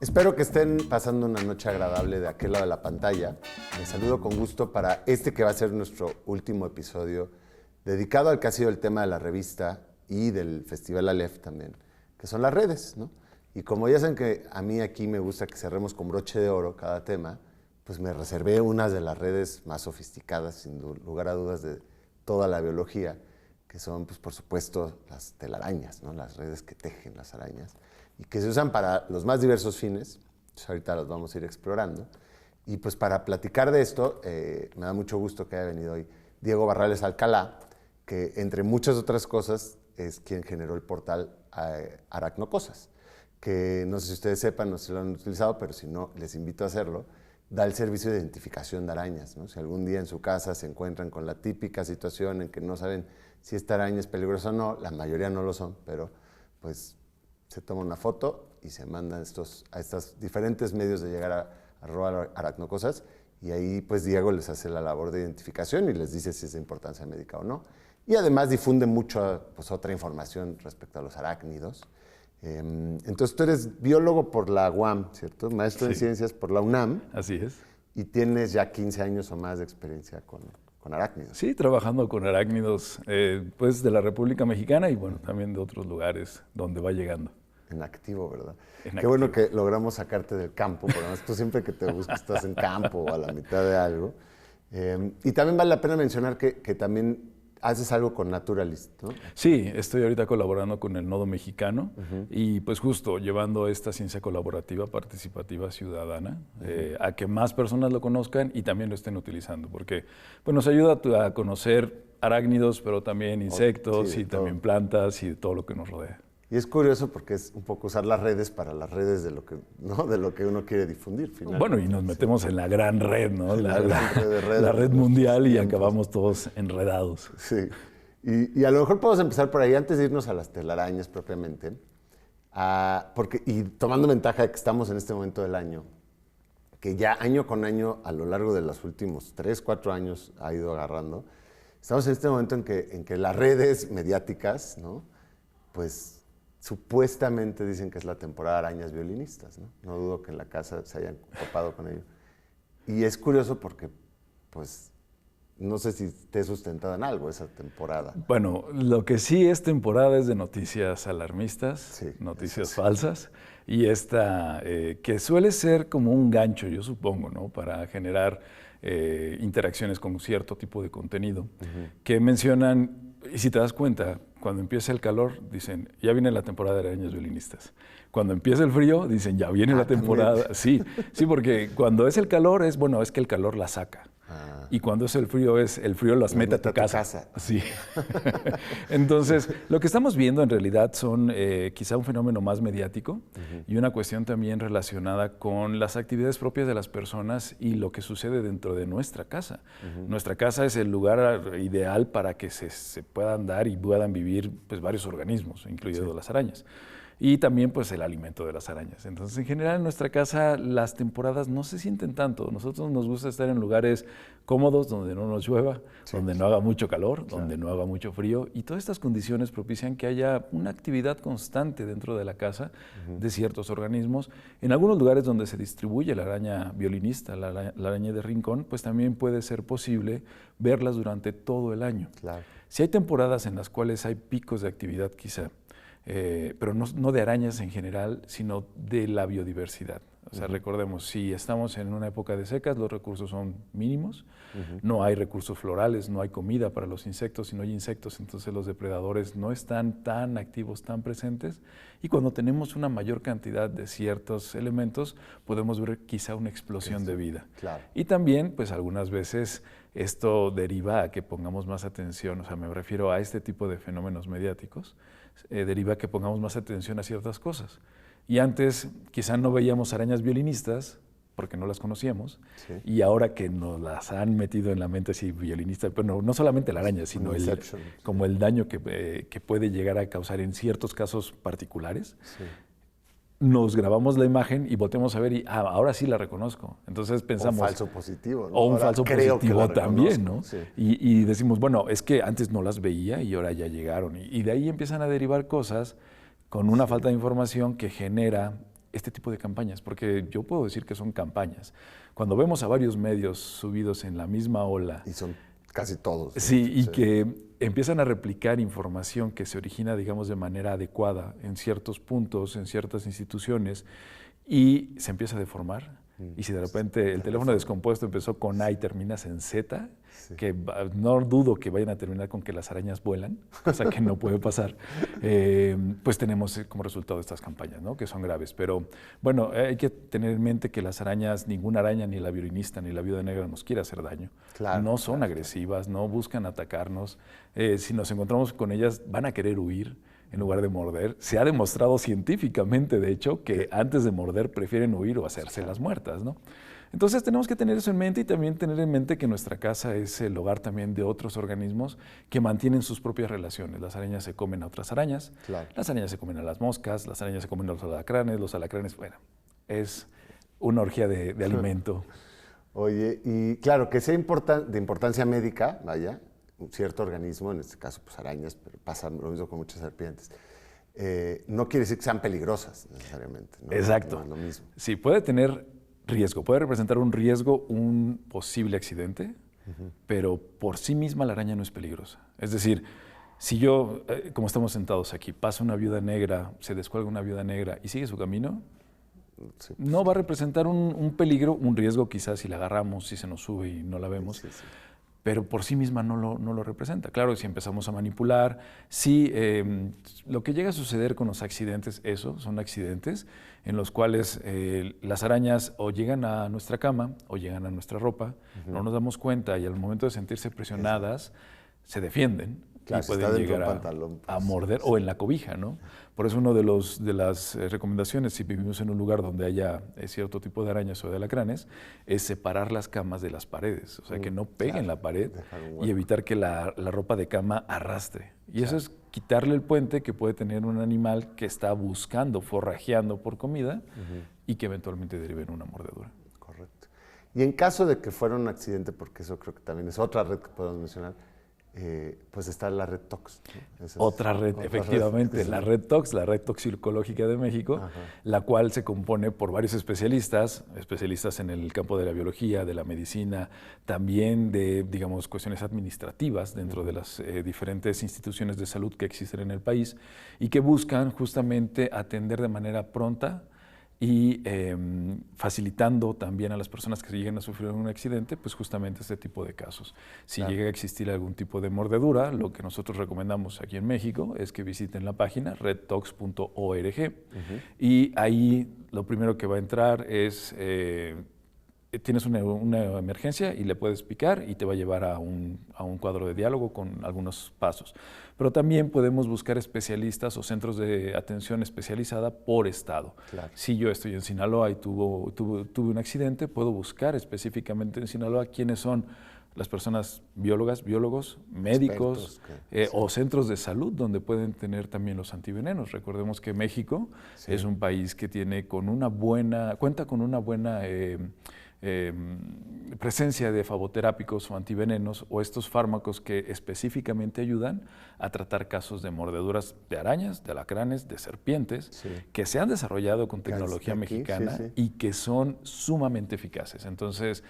Espero que estén pasando una noche agradable de aquel lado de la pantalla. Les saludo con gusto para este que va a ser nuestro último episodio dedicado al que ha sido el tema de la revista y del Festival Aleph también, que son las redes, ¿no? Y como ya saben que a mí aquí me gusta que cerremos con broche de oro cada tema, pues me reservé unas de las redes más sofisticadas, sin lugar a dudas, de toda la biología, que son, pues, por supuesto, las telarañas, ¿no? Las redes que tejen las arañas y que se usan para los más diversos fines. Entonces, ahorita los vamos a ir explorando. Y pues para platicar de esto, me da mucho gusto que haya venido hoy Diego Barrales Alcalá, que entre muchas otras cosas es quien generó el portal Aracnocosas, que no sé si ustedes sepan, no sé si lo han utilizado, pero si no, les invito a hacerlo. Da el servicio de identificación de arañas, ¿no? Si algún día en su casa se encuentran con la típica situación en que no saben si esta araña es peligrosa o no, la mayoría no lo son, pero pues se toma una foto y se mandan a estos diferentes medios de llegar a @aracnocosas, y ahí pues Diego les hace la labor de identificación y les dice si es de importancia médica o no. Y además difunde mucho, pues, otra información respecto a los arácnidos. Entonces tú eres biólogo por la UAM, ¿cierto? Maestro en ciencias por la UNAM. Así es. Y tienes ya 15 años o más de experiencia con arácnidos. Sí, trabajando con arácnidos pues de la República Mexicana y bueno, también de otros lugares donde va llegando. En activo, ¿verdad? En Qué activo. bueno que logramos sacarte del campo, porque además tú siempre que te buscas estás en campo o a la mitad de algo. Y también vale la pena mencionar que también haces algo con Naturalist, ¿no? Sí, estoy ahorita colaborando con el Nodo Mexicano y pues justo llevando esta ciencia colaborativa, participativa, ciudadana, a que más personas lo conozcan y también lo estén utilizando, porque pues, nos ayuda a conocer arácnidos, pero también insectos sí, y también plantas y todo lo que nos rodea. Y es curioso porque es un poco usar las redes para las redes de lo que, ¿no? De lo que uno quiere difundir, finalmente. Bueno, y nos metemos en la gran red, ¿no? La red red mundial y acabamos todos enredados. Sí. Y a lo mejor podemos empezar por ahí, antes de irnos a las telarañas propiamente, y tomando ventaja de que estamos en este momento del año, que ya año con año, a lo largo de los últimos 3, 4 años ha ido agarrando, estamos en este momento en que las redes mediáticas, ¿no? Pues supuestamente dicen que es la temporada de arañas violinistas, ¿no? No dudo que en la casa se hayan topado con ello. Y es curioso porque, pues, no sé si esté sustentada en algo esa temporada. Bueno, lo que sí es temporada es de noticias alarmistas, Sí, noticias falsas, y esta que suele ser como un gancho, yo supongo, ¿no? Para generar interacciones con cierto tipo de contenido, que mencionan, y si te das cuenta, cuando empieza el calor, dicen, ya viene la temporada de arañas violinistas. Cuando empieza el frío, dicen, ya viene la temporada. Sí, porque cuando es el calor, es que el calor la saca. Y cuando es el frío las mete a tu casa. Sí. Entonces, lo que estamos viendo en realidad son quizá un fenómeno más mediático y una cuestión también relacionada con las actividades propias de las personas y lo que sucede dentro de nuestra casa. Nuestra casa es el lugar ideal para que se puedan dar y puedan vivir pues, varios organismos, incluidos las arañas. Y también pues el alimento de las arañas. Entonces, en general en nuestra casa las temporadas no se sienten tanto. Nosotros nos gusta estar en lugares cómodos, donde no nos llueva, donde no haga mucho calor, donde no haga mucho frío. Y todas estas condiciones propician que haya una actividad constante dentro de la casa de ciertos organismos. En algunos lugares donde se distribuye la araña violinista, la araña de rincón, pues también puede ser posible verlas durante todo el año. Claro. Si hay temporadas en las cuales hay picos de actividad quizá, pero no de arañas en general, sino de la biodiversidad. O sea, recordemos, si estamos en una época de secas, los recursos son mínimos, no hay recursos florales, no hay comida para los insectos, si no hay insectos, entonces los depredadores no están tan activos, tan presentes, y cuando tenemos una mayor cantidad de ciertos elementos, podemos ver quizá una explosión de vida. Claro. Y también, pues algunas veces esto deriva a que pongamos más atención, o sea, me refiero a este tipo de fenómenos mediáticos, deriva a que pongamos más atención a ciertas cosas. Y antes quizá no veíamos arañas violinistas porque no las conocíamos, y ahora que nos las han metido en la mente así violinistas, pero no solamente la araña, sino como el daño que puede llegar a causar en ciertos casos particulares, nos grabamos la imagen y volteamos a ver y ahora sí la reconozco. Entonces pensamos... O un falso positivo, ¿no? O un ahora falso creo positivo que la también, ¿no? Sí. Y decimos, bueno, es que antes no las veía y ahora ya llegaron. Y de ahí empiezan a derivar cosas con una falta de información que genera este tipo de campañas, porque yo puedo decir que son campañas. Cuando vemos a varios medios subidos en la misma ola. Y son casi todos. Sí, y que empiezan a replicar información que se origina, digamos, de manera adecuada en ciertos puntos, en ciertas instituciones, y se empieza a deformar. Y si de repente el teléfono descompuesto empezó con A y terminas en Z, que no dudo que vayan a terminar con que las arañas vuelan, cosa que no puede pasar, pues tenemos como resultado estas campañas, ¿no? Que son graves. Pero bueno, hay que tener en mente que las arañas, ninguna araña, ni la violinista, ni la viuda negra nos quiere hacer daño. Claro, no son agresivas, no buscan atacarnos. Si nos encontramos con ellas, van a querer huir en lugar de morder. Se ha demostrado científicamente, de hecho, que antes de morder prefieren huir o hacerse las muertas, ¿no? Entonces tenemos que tener eso en mente y también tener en mente que nuestra casa es el hogar también de otros organismos que mantienen sus propias relaciones. Las arañas se comen a otras arañas, las arañas se comen a las moscas, las arañas se comen a los alacranes, bueno, es una orgía de alimento. Oye, y claro, que sea de importancia médica, vaya, un cierto organismo, en este caso pues arañas, pero pasa lo mismo con muchas serpientes, no quiere decir que sean peligrosas necesariamente, ¿no? Exacto. No es lo mismo. Sí, puede tener riesgo, puede representar un riesgo, un posible accidente, pero por sí misma la araña no es peligrosa. Es decir, si yo, como estamos sentados aquí, pasa una viuda negra, se descuelga una viuda negra y sigue su camino, no va a representar un peligro, un riesgo quizás si la agarramos, si se nos sube y no la vemos. Pero por sí misma no lo representa. Claro, si empezamos a manipular, sí, lo que llega a suceder con los accidentes, son accidentes en los cuales las arañas o llegan a nuestra cama o llegan a nuestra ropa, no nos damos cuenta y al momento de sentirse presionadas, se defienden. Claro, y pueden llegar a morder o en la cobija, ¿no? Por eso una de las recomendaciones, si vivimos en un lugar donde haya cierto tipo de arañas o de alacranes, es separar las camas de las paredes, o sea, que no peguen la pared y evitar que la ropa de cama arrastre. Y eso es quitarle el puente que puede tener un animal que está buscando, forrajeando por comida y que eventualmente derive en una mordedura. Correcto. Y en caso de que fuera un accidente, porque eso creo que también es otra red que podemos mencionar, pues está la red TOX, ¿no? Otra red, efectivamente, la red TOX, la Red Toxicológica de México, la cual se compone por varios especialistas en el campo de la biología, de la medicina, también de, digamos, cuestiones administrativas dentro de las diferentes instituciones de salud que existen en el país y que buscan justamente atender de manera pronta y facilitando también a las personas que lleguen a sufrir un accidente, pues justamente este tipo de casos. Si llega a existir algún tipo de mordedura, lo que nosotros recomendamos aquí en México es que visiten la página redtox.org y ahí lo primero que va a entrar es, tienes una emergencia y le puedes picar y te va a llevar a un cuadro de diálogo con algunos pasos. Pero también podemos buscar especialistas o centros de atención especializada por estado. Si yo estoy en Sinaloa y tuve un accidente, puedo buscar específicamente en Sinaloa quiénes son las personas biólogas, biólogos, médicos o centros de salud donde pueden tener también los antivenenos. Recordemos que México es un país que cuenta con una buena presencia de fagoterápicos o antivenenos o estos fármacos que específicamente ayudan a tratar casos de mordeduras de arañas, de alacranes, de serpientes, que se han desarrollado con tecnología mexicana y que son sumamente eficaces. Entonces,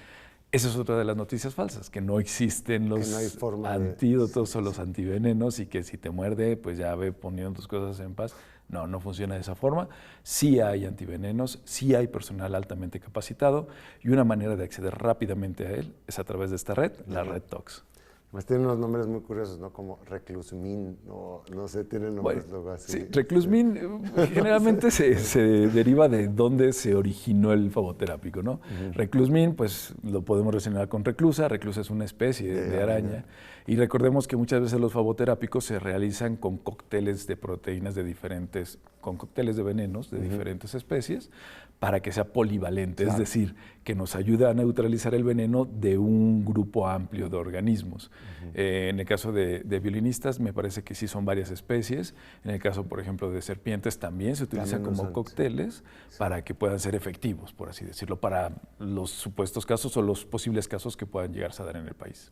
esa es otra de las noticias falsas, que no existen los antídotos o los antivenenos y que si te muerde, pues ya ve poniendo tus cosas en paz. No funciona de esa forma. Sí hay antivenenos, sí hay personal altamente capacitado y una manera de acceder rápidamente a él es a través de esta red, la Red TOX. Pues tiene unos nombres muy curiosos, ¿no? Como Reclusmin, no sé, tiene nombres luego así. Sí, Reclusmin generalmente se deriva de dónde se originó el fagoterápico, ¿no? Reclusmin, pues lo podemos relacionar con reclusa. Reclusa es una especie de araña. Y recordemos que muchas veces los fagoterápicos se realizan con cócteles de proteínas con cócteles de venenos de diferentes especies para que sea polivalente, es decir, que nos ayude a neutralizar el veneno de un grupo amplio de organismos. En el caso de violinistas me parece que sí son varias especies. En el caso, por ejemplo, de serpientes también se utilizan como cócteles para que puedan ser efectivos, por así decirlo, para los supuestos casos o los posibles casos que puedan llegarse a dar en el país.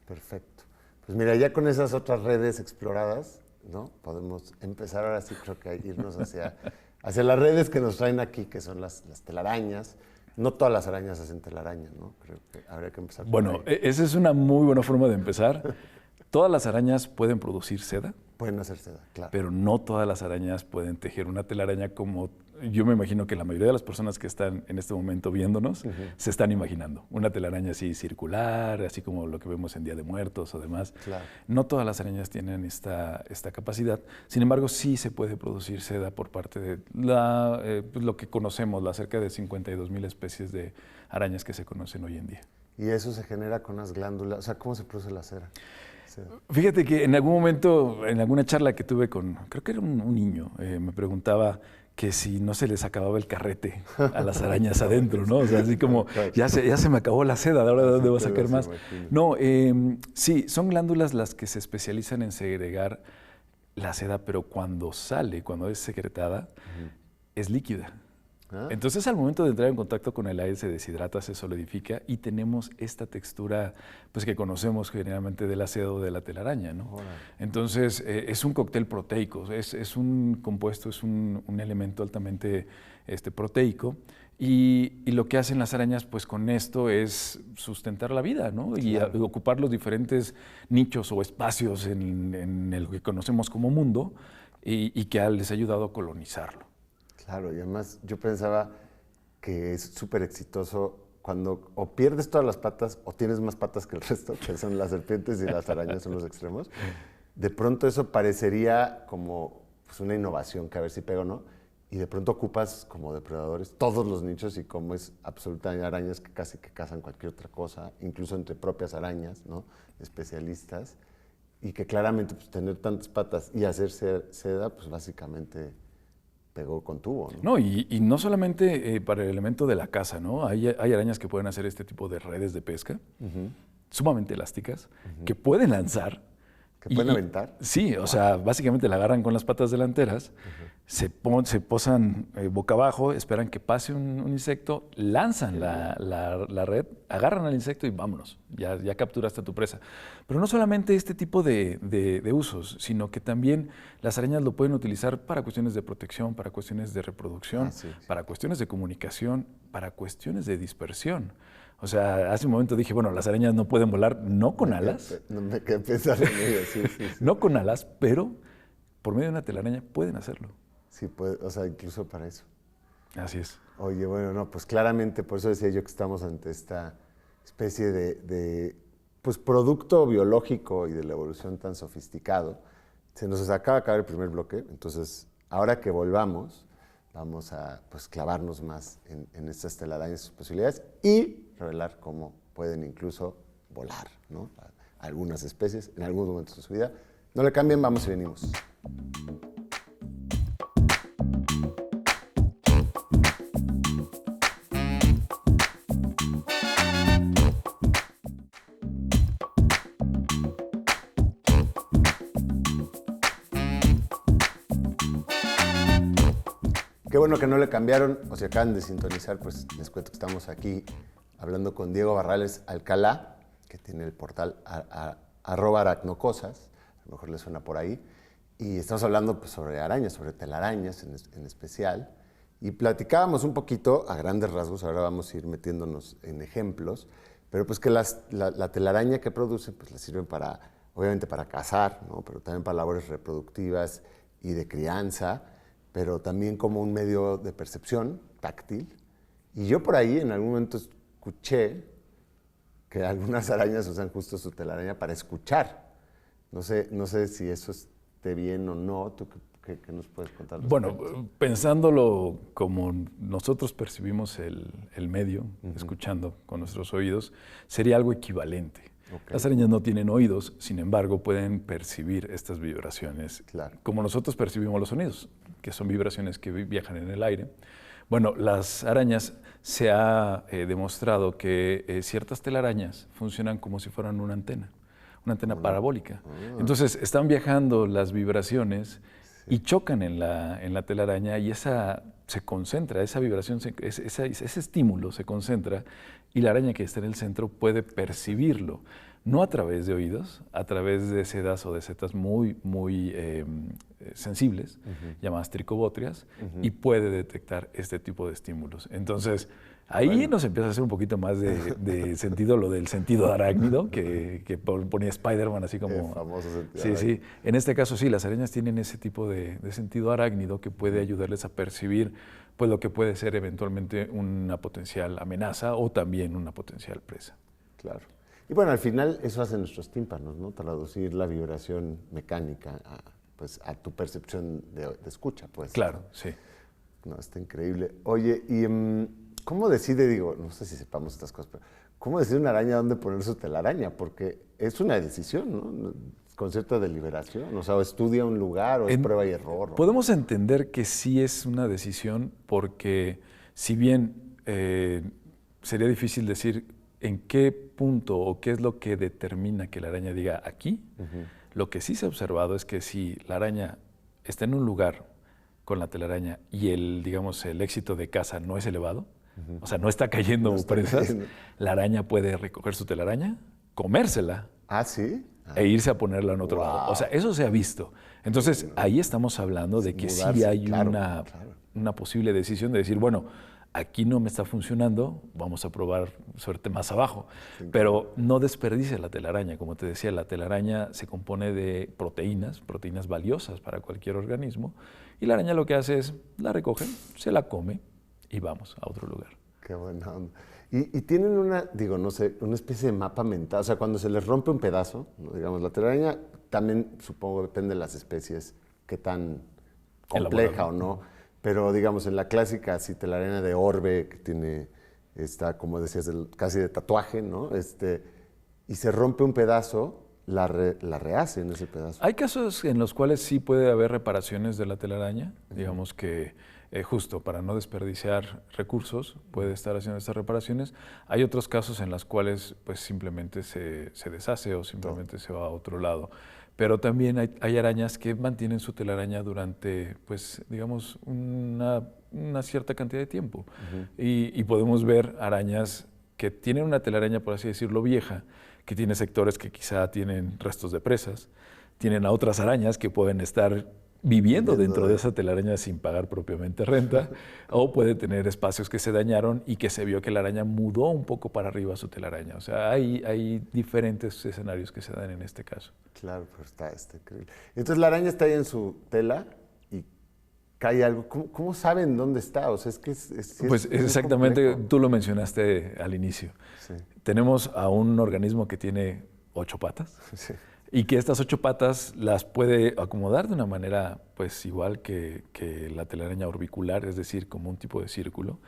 Perfecto. Pues mira, ya con esas otras redes exploradas, ¿no? Podemos empezar ahora sí creo que a irnos hacia hacia las redes que nos traen aquí, que son las telarañas. No todas las arañas hacen telaraña, ¿no? Creo que habría que empezar por Bueno, ahí. esa es una muy buena forma de empezar. Todas las arañas pueden producir seda, Pueden hacer seda, claro. pero no todas las arañas pueden tejer una telaraña como yo me imagino que la mayoría de las personas que están en este momento viéndonos se están imaginando. Una telaraña así circular, así como lo que vemos en Día de Muertos o demás. Claro. No todas las arañas tienen esta capacidad. Sin embargo, sí se puede producir seda por parte de pues lo que conocemos, las cerca de 52,000 especies de arañas que se conocen hoy en día. Y eso se genera con unas glándulas. O sea, ¿cómo se produce la cera? Fíjate que en algún momento, en alguna charla que tuve con, creo que era un niño, me preguntaba que si no se les acababa el carrete a las arañas adentro, ¿no? O sea, así como, ya se me acabó la seda, ¿ahora de dónde voy a sacar más? No, sí, son glándulas las que se especializan en segregar la seda, pero cuando sale, cuando es secretada, es líquida. Entonces, al momento de entrar en contacto con el aire, se deshidrata, se solidifica y tenemos esta textura pues, que conocemos generalmente de la seda o de la telaraña, ¿no? Entonces, es un cóctel proteico, es un compuesto, es un elemento altamente proteico. Y lo que hacen las arañas pues, con esto es sustentar la vida, ¿no? Y ocupar los diferentes nichos o espacios en el que conocemos como mundo y que les ha ayudado a colonizarlo. Claro, y además yo pensaba que es súper exitoso cuando o pierdes todas las patas o tienes más patas que el resto, que son las serpientes y las arañas son los extremos. De pronto eso parecería como pues, una innovación, que a ver si pega o no, y de pronto ocupas como depredadores todos los nichos y como es absolutamente arañas que casi que cazan cualquier otra cosa, incluso entre propias arañas, ¿no? Especialistas, y que claramente pues, tener tantas patas y hacer seda, pues básicamente pegó con tubo, ¿no? No, y no solamente para el elemento de la caza, ¿no? Hay arañas que pueden hacer este tipo de redes de pesca, sumamente elásticas, que pueden lanzar. ¿Que pueden aventar? Sí, o sea, básicamente la agarran con las patas delanteras, se posan boca abajo, esperan que pase un insecto, lanzan la red, agarran al insecto y vámonos, ya capturaste a tu presa. Pero no solamente este tipo de usos, sino que también las arañas lo pueden utilizar para cuestiones de protección, para cuestiones de reproducción, para cuestiones de comunicación, para cuestiones de dispersión. O sea, hace un momento dije, bueno, las arañas no pueden volar, no con alas. No me quedé pensando en ello, sí. No con alas, pero por medio de una telaraña pueden hacerlo. Sí, puede, o sea, incluso para eso. Así es. Oye, bueno, no, pues claramente, por eso decía yo que estamos ante esta especie de pues, producto biológico y de la evolución tan sofisticado. Se nos acaba de acabar el primer bloque, entonces, ahora que volvamos, vamos a pues, clavarnos más en estas telarañas y sus posibilidades y revelar cómo pueden incluso volar, ¿no? Algunas especies en algunos momentos de su vida. No le cambien, vamos y venimos. Qué bueno que no le cambiaron, o si acaban de sintonizar, pues les cuento que estamos aquí hablando con Diego Barrales Alcalá, que tiene el portal @aracnocosas, a lo mejor les suena por ahí, y estamos hablando pues, sobre arañas, sobre telarañas en especial, y platicábamos un poquito a grandes rasgos, ahora vamos a ir metiéndonos en ejemplos, pero pues que la telaraña que producen pues les sirven para, obviamente para cazar, ¿no? Pero también para labores reproductivas y de crianza, pero también como un medio de percepción táctil. Y yo por ahí en algún momento escuché que algunas arañas usan justo su telaraña para escuchar. No sé si eso esté bien o no. ¿Tú qué nos puedes contar? Bueno, pensándolo como nosotros percibimos el medio, escuchando con nuestros oídos, sería algo equivalente. Okay. Las arañas no tienen oídos, sin embargo, pueden percibir estas vibraciones, como nosotros percibimos los sonidos, que son vibraciones que viajan en el aire. Bueno, las arañas se ha demostrado que ciertas telarañas funcionan como si fueran una antena parabólica. Entonces, están viajando las vibraciones y chocan en la telaraña y esa se concentra, esa vibración, ese estímulo se concentra y la araña que está en el centro puede percibirlo. no a través de oídos, a través de sedas o de setas muy, muy sensibles, llamadas tricobótrias, y puede detectar este tipo de estímulos. Entonces, ahí nos empieza a hacer un poquito más de sentido lo del sentido arácnido, que ponía Spider-Man así como... El famoso sentido sí, arácnido. sí. En este caso sí, las arañas tienen ese tipo de sentido arácnido que puede ayudarles a percibir pues, lo que puede ser eventualmente una potencial amenaza o también una potencial presa. Claro. Y bueno, al final eso hacen nuestros tímpanos, ¿no? Traducir la vibración mecánica a tu percepción de escucha, pues. Claro, sí. No, está increíble. Oye, ¿y cómo decide, digo, no sé si sepamos estas cosas, pero cómo decide una araña dónde poner su telaraña? Porque es una decisión, ¿no? Con cierta deliberación, o sea, o estudia un lugar o es prueba y error. Podemos entender que sí es una decisión porque si bien sería difícil decir en qué punto o qué es lo que determina que la araña diga aquí, lo que sí se ha observado es que si la araña está en un lugar con la telaraña y digamos, el éxito de caza no es elevado, o sea, no está cayendo presas, la araña puede recoger su telaraña, comérsela. ¿Ah, sí? E irse a ponerla en otro lado. O sea, eso se ha visto. Entonces, ahí estamos hablando de que sí hay una posible decisión de decir, bueno, aquí no me está funcionando, vamos a probar suerte más abajo. Sí, pero no desperdicie la telaraña. Como te decía, la telaraña se compone de proteínas valiosas para cualquier organismo, y la araña lo que hace es, la recoge, se la come y vamos a otro lugar. Qué buena onda. Y tienen una especie de mapa mental, o sea, cuando se les rompe un pedazo, ¿no? Digamos, la telaraña también, supongo, depende de las especies, qué tan compleja o no, pero digamos, en la clásica, si telaraña de orbe, que tiene, como decías, casi de tatuaje, ¿no? Y se rompe un pedazo, la rehacen ese pedazo. Hay casos en los cuales sí puede haber reparaciones de la telaraña, digamos que justo para no desperdiciar recursos, puede estar haciendo estas reparaciones. Hay otros casos en los cuales pues simplemente se deshace o simplemente se va a otro lado. Pero también hay arañas que mantienen su telaraña durante, pues digamos, una cierta cantidad de tiempo. Y podemos ver arañas que tienen una telaraña, por así decirlo, vieja, que tiene sectores que quizá tienen restos de presas, tienen a otras arañas que pueden estar viviendo dentro de esa telaraña sin pagar propiamente renta, o puede tener espacios que se dañaron y que se vio que la araña mudó un poco para arriba su telaraña. O sea, hay diferentes escenarios que se dan en este caso. Claro, pero está increíble. Entonces la araña está ahí en su tela y cae algo. ¿Cómo saben dónde está? O sea, es que pues exactamente, tú lo mencionaste al inicio. Sí. Tenemos a un organismo que tiene 8 patas. Sí. Y que estas 8 patas las puede acomodar de una manera pues igual que la telaraña orbicular, es decir, como un tipo de círculo.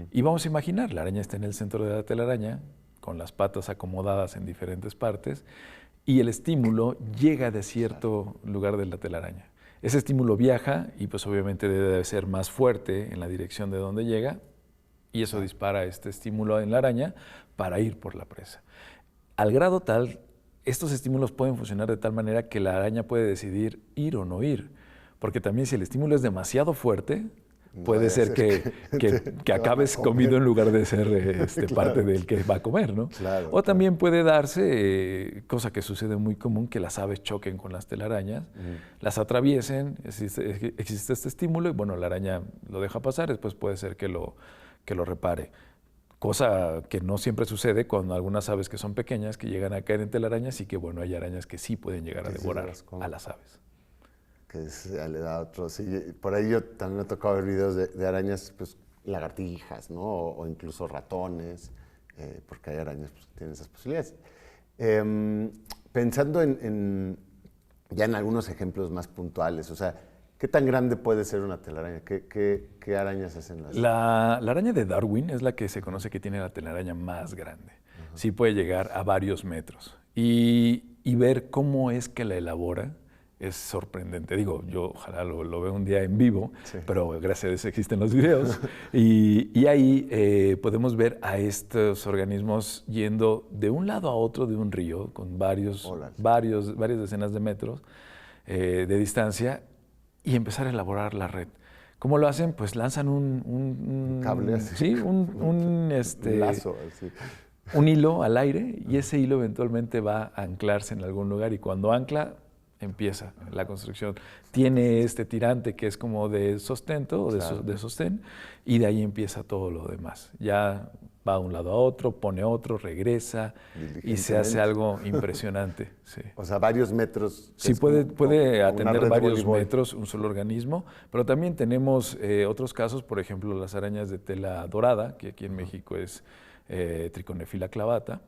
Y vamos a imaginar, la araña está en el centro de la telaraña, con las patas acomodadas en diferentes partes, y el estímulo llega de cierto lugar de la telaraña. Ese estímulo viaja y pues obviamente debe ser más fuerte en la dirección de donde llega, y eso dispara este estímulo en la araña para ir por la presa. Al grado tal, estos estímulos pueden funcionar de tal manera que la araña puede decidir ir o no ir, porque también si el estímulo es demasiado fuerte, puede ser que acabes comido en lugar de ser parte del que va a comer, ¿no? Claro, o también puede darse, cosa que sucede muy común, que las aves choquen con las telarañas, las atraviesen, existe este estímulo y bueno, la araña lo deja pasar, después puede ser que lo repare. Cosa que no siempre sucede cuando algunas aves que son pequeñas que llegan a caer en telarañas y que bueno, hay arañas que sí pueden llegar a devorar a las aves. Que le da otro, sí, por ahí yo también me ha tocado ver videos de arañas, pues lagartijas, ¿no? O incluso ratones, porque hay arañas pues, que tienen esas posibilidades. Pensando ya en algunos ejemplos más puntuales, o sea, ¿qué tan grande puede ser una telaraña? ¿Qué arañas hacen las? La araña de Darwin es la que se conoce que tiene la telaraña más grande. Sí puede llegar a varios metros. Y ver cómo es que la elabora es sorprendente. Digo, yo ojalá lo vea un día en vivo, sí. Pero gracias a Dios existen los videos. y ahí podemos ver a estos organismos yendo de un lado a otro de un río con varias decenas de metros de distancia, y empezar a elaborar la red. ¿Cómo lo hacen? Pues lanzan un cable así. Sí, un lazo. Así. un hilo al aire y ese hilo eventualmente va a anclarse en algún lugar y cuando ancla empieza la construcción. Tiene este tirante que es como de sustento o de sostén y de ahí empieza todo lo demás. Ya va de un lado a otro, pone otro, regresa y se hace algo impresionante. Sí. O sea, varios metros. Sí, puede atender varios metros un solo organismo, pero también tenemos otros casos, por ejemplo, las arañas de tela dorada, que aquí en México es Trichonephila clavata.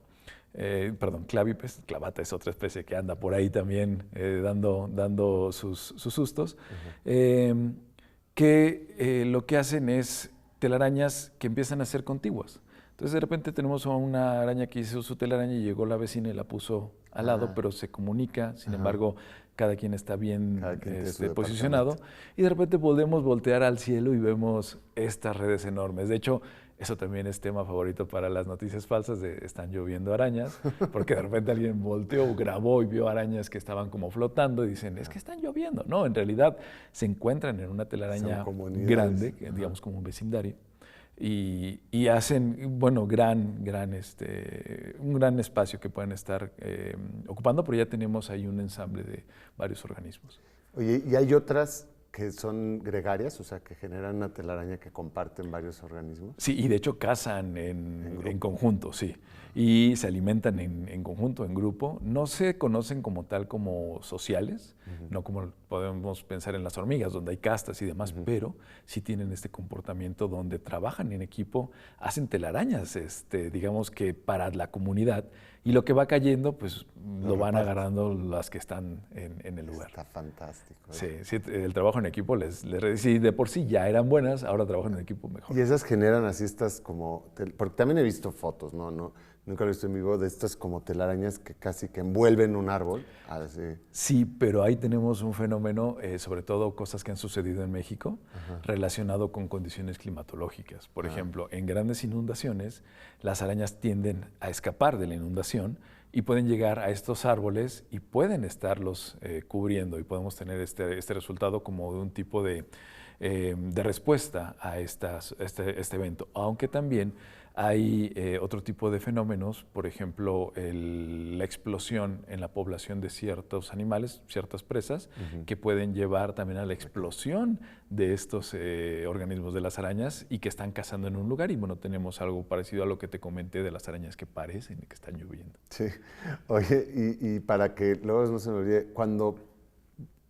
Clavipes, clavata es otra especie que anda por ahí también dando sus sustos, que lo que hacen es telarañas que empiezan a ser contiguas. Entonces de repente tenemos a una araña que hizo su telaraña y llegó la vecina y la puso al lado, pero se comunica, sin embargo, cada quien está bien posicionado y de repente podemos voltear al cielo y vemos estas redes enormes. De hecho, eso también es tema favorito para las noticias falsas de están lloviendo arañas, porque de repente alguien volteó, grabó y vio arañas que estaban como flotando y dicen, es que están lloviendo. No, en realidad se encuentran en una telaraña grande, digamos como un vecindario, y hacen, bueno, un gran espacio que pueden estar ocupando, pero ya tenemos ahí un ensamble de varios organismos. Oye, ¿y hay otras que son gregarias, o sea, que generan una telaraña que comparten varios organismos? Sí, y de hecho cazan en conjunto, sí. Y se alimentan en conjunto, en grupo. No se conocen como tal como sociales, no como podemos pensar en las hormigas, donde hay castas y demás, pero sí tienen este comportamiento donde trabajan en equipo, hacen telarañas, digamos que para la comunidad, y lo que va cayendo, pues lo van agarrando las que están en el lugar. Está fantástico. Sí, el trabajo en equipo si de por sí ya eran buenas, ahora trabajan en equipo mejor. Y esas generan así estas como, porque también he visto fotos, nunca lo he visto en vivo, de estas como telarañas que casi que envuelven un árbol. Así. Sí, pero ahí tenemos un fenómeno, sobre todo cosas que han sucedido en México, relacionado con condiciones climatológicas. Por ejemplo, en grandes inundaciones, las arañas tienden a escapar de la inundación y pueden llegar a estos árboles y pueden estarlos cubriendo y podemos tener este resultado como de un tipo de respuesta a este evento, aunque también hay otro tipo de fenómenos, por ejemplo, la explosión en la población de ciertos animales, ciertas presas, que pueden llevar también a la explosión de estos organismos de las arañas y que están cazando en un lugar. Y bueno, tenemos algo parecido a lo que te comenté de las arañas que parecen que están lloviendo. Sí. Oye, y para que luego no se me olvide, cuando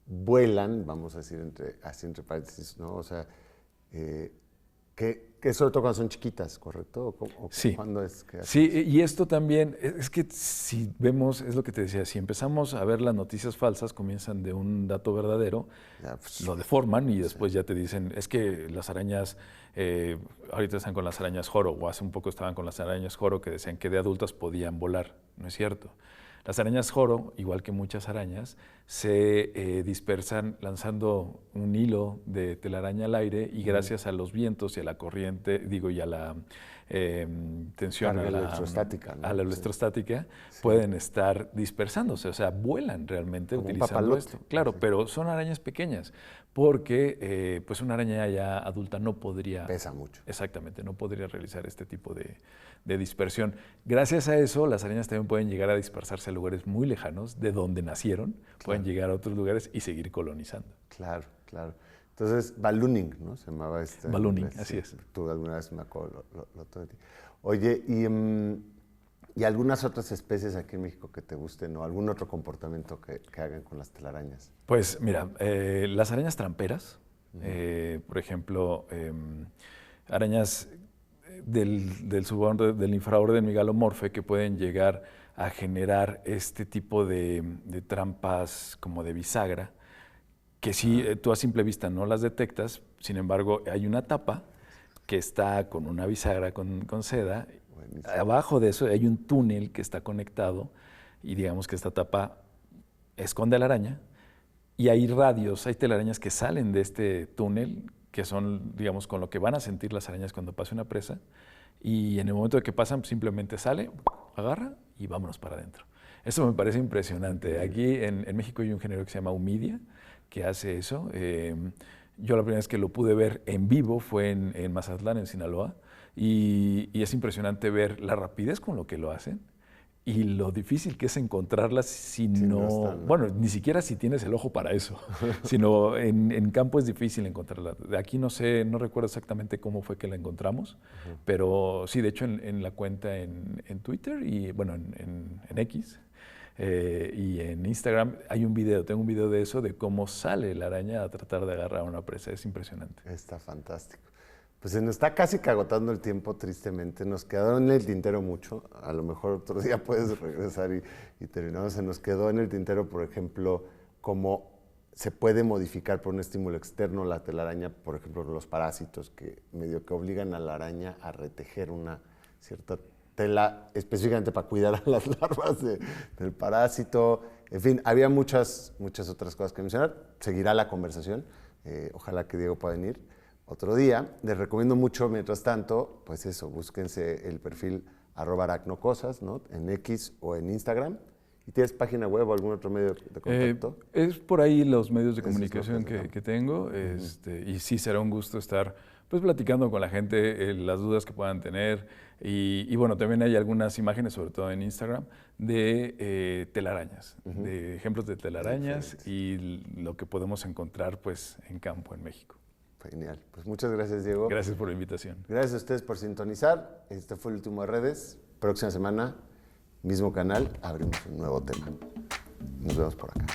vuelan, vamos a decir entre paréntesis, ¿no? O sea, que sobre todo cuando son chiquitas, ¿correcto? Sí. ¿Cuándo es que sí, y esto también, es que si vemos, es lo que te decía, si empezamos a ver las noticias falsas, comienzan de un dato verdadero, lo deforman y después ya te dicen, es que las arañas, ahorita están con las arañas joro, o hace un poco estaban con las arañas joro que decían que de adultas podían volar, no es cierto. Las arañas joro, igual que muchas arañas, se dispersan lanzando un hilo de telaraña al aire y gracias a los vientos y a la corriente, y a la tensión, a la electrostática, ¿no? A la electrostática, pueden estar dispersándose, o sea, vuelan realmente como utilizando esto. Claro, pero son arañas pequeñas, porque pues una araña ya adulta no podría... Pesa mucho. Exactamente, no podría realizar este tipo de dispersión. Gracias a eso, las arañas también pueden llegar a dispersarse a lugares muy lejanos de donde nacieron, pueden llegar a otros lugares y seguir colonizando. Claro, claro. Entonces, ballooning, ¿no? Se llamaba ballooning, así es. Tú alguna vez me acuerdo lo de ti. Oye, ¿y algunas otras especies aquí en México que te gusten o algún otro comportamiento que hagan con las telarañas? Pues mira, las arañas tramperas, por ejemplo, arañas del infraorden Megalomorphae que pueden llegar a generar este tipo de trampas como de bisagra, que sí, tú a simple vista no las detectas, sin embargo hay una tapa que está con una bisagra con seda. Buenísimo. Abajo de eso hay un túnel que está conectado y digamos que esta tapa esconde a la araña y hay radios, hay telarañas que salen de este túnel que son, digamos, con lo que van a sentir las arañas cuando pase una presa y en el momento de que pasan simplemente sale, agarra y vámonos para adentro. Eso me parece impresionante. Aquí en México hay un género que se llama Humidia, que hace eso. Yo la primera vez que lo pude ver en vivo fue en Mazatlán, en Sinaloa, y es impresionante ver la rapidez con lo que lo hacen y lo difícil que es encontrarlas si no, bueno, ni siquiera si tienes el ojo para eso, sino en campo es difícil encontrarla. De aquí no sé, no recuerdo exactamente cómo fue que la encontramos, pero sí, de hecho en la cuenta en Twitter y bueno, en X, y en Instagram hay un video, tengo un video de eso, de cómo sale la araña a tratar de agarrar a una presa. Es impresionante. Está fantástico. Pues se nos está casi que agotando el tiempo, tristemente. Nos quedó en el tintero mucho. A lo mejor otro día puedes regresar y terminamos. Se nos quedó en el tintero, por ejemplo, cómo se puede modificar por un estímulo externo la telaraña, por ejemplo, los parásitos, que medio que obligan a la araña a retejer una cierta tela específicamente para cuidar a las larvas del parásito. En fin, había muchas otras cosas que mencionar. Seguirá la conversación. Ojalá que Diego pueda venir otro día. Les recomiendo mucho, mientras tanto, pues eso, búsquense el perfil @aracnocosas, ¿no? En X o en Instagram. ¿Y tienes página web o algún otro medio de contacto? Es por ahí los medios de comunicación que tengo. Y sí, será un gusto estar pues platicando con la gente, las dudas que puedan tener. Y bueno, también hay algunas imágenes, sobre todo en Instagram, de telarañas, de ejemplos de telarañas y lo que podemos encontrar pues en campo en México. Genial. Pues muchas gracias, Diego. Gracias por la invitación. Gracias a ustedes por sintonizar. Este fue el último de redes. Próxima semana, mismo canal, abrimos un nuevo tema. Nos vemos por acá.